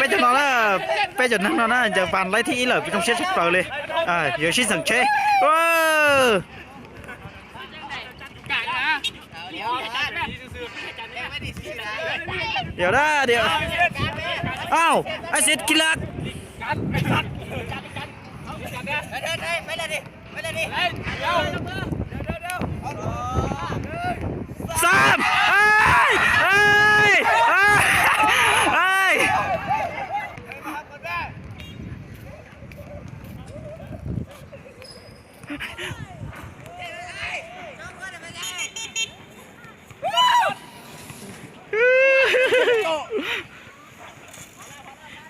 bây giờ nó là bây giờ nó là giờ bàn lấy thì là trong xe sắp vào liền giờ xin sẵn chế điều đó điều ao ai xịt kí lạc Sam ai ai ai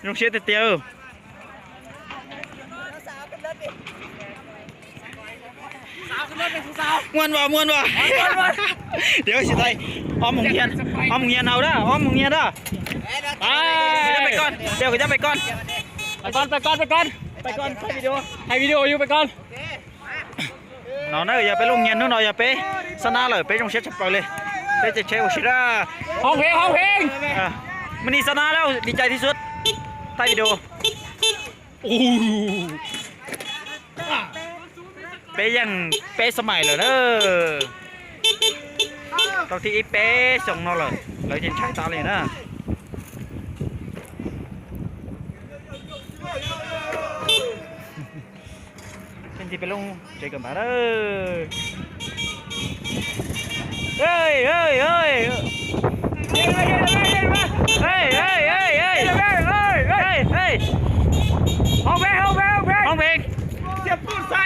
Nhung xe tiêu tiêu muôn vào điều gì đây om mùng nhiên nào đó om mùng nhiên đóไปก่อนเดี๋ยวจะไปก่อนถ่ายวิดีโออยู่ไปก่อนnó nói giờไปลงเงินnó giờไปสนาเลยไปtrongเช็ดชับไปเลยไปจะเช็ดอุชิระห้องเพลงมันนี่สนาแล้วดีใจที่สุดถ่ายวิดีโอไปยังไปสมัยเลยเนอะตอนที่ไปส่งnóเลยยังใช้ตาเลยนะเป็นที่ไปลงเจอกันมาเด้อเฮ้ยห้องเพลงเจ็บปูนใส่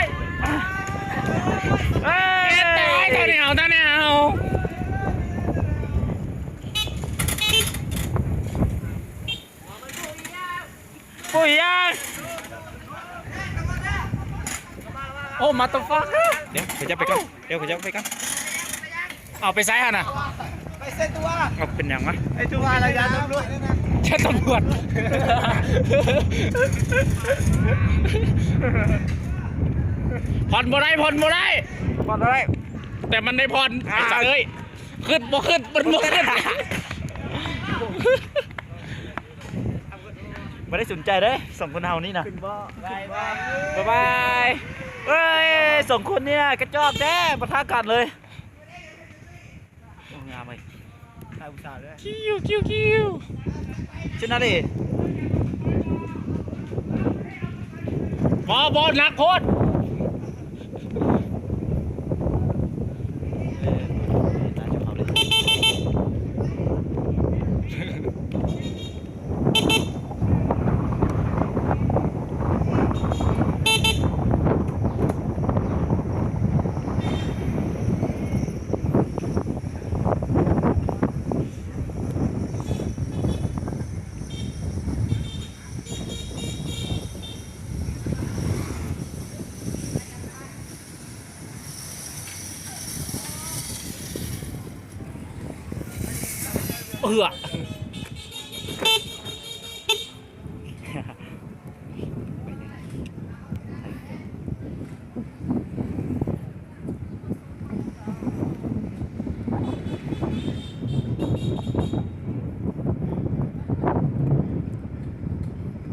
เฮ้ยตาเหนียวปุ๋ยยางโอ้มาตัวฟักเดี๋ยวเขาจะไปก่อนเอาไปไซส์ฮะนะไปเส้นตัวเอาเป็นยังวะไอตัวอะไรยาตำรวจใช่ตำรวจผ่อนบ่ได้แต่มันได้ผ่อนไอ้จ่าเอ้ยขึ้นบ่ขึ้นมันบ่ขึ้นไม่ได้สนใจเลยสองคนเฮานี่นะบายเฮ้ยสองคนเนี่ยกระจอกแท้ปะทะกันเลยงามเลยถ่ายอุตส่าห์ด้วยคิวชนะดิบอลนักโคตร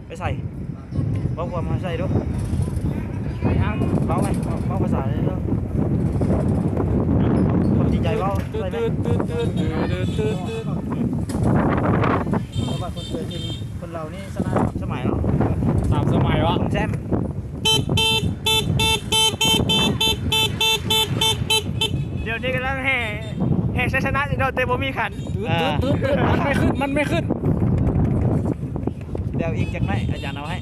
ไปใส่บ้าความมาใส่ด้วยบ้าไงบ้าภาษาเลยด้วยคนจริงใจบ้าใส่ไหมเพราะว่าคนเคยกินคนเรานี่สมัยเนาะ3 สมัยวะแซมเดี๋ยวนี้กำลังแห่ชนะอีกแล้วแต่บ่มีขันมันไม่ขึ้นเดี๋ยวอีกจังไหมอาจารย์เอาให้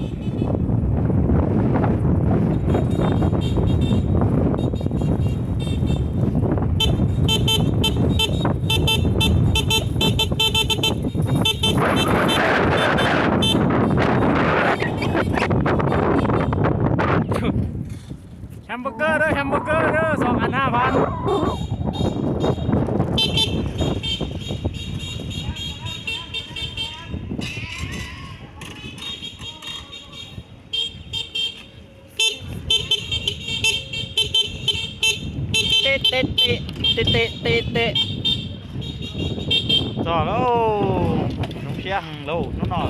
แฮมเบอร์เกอร์เด้อ2 อัน 5,000เตะสองแล้วน้องเช ชียงโลน้อง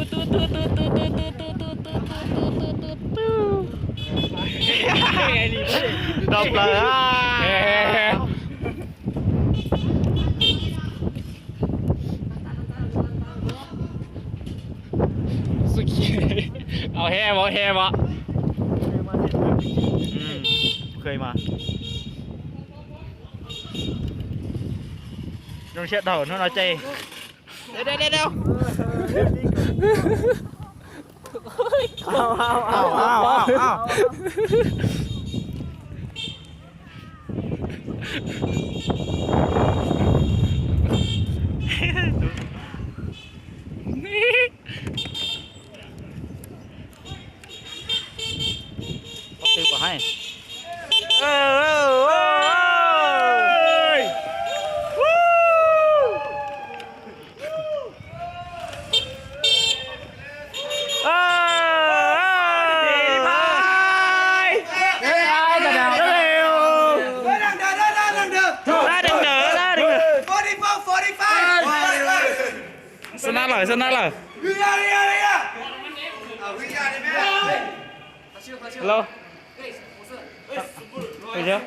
ดอกเลยสุกี้เอาแฮมเคยมาลงเช็ดเท่าน้องใจเดี๋ยวเอาซื้อมาให้สนาเลยฮัลโหลไปเจ้า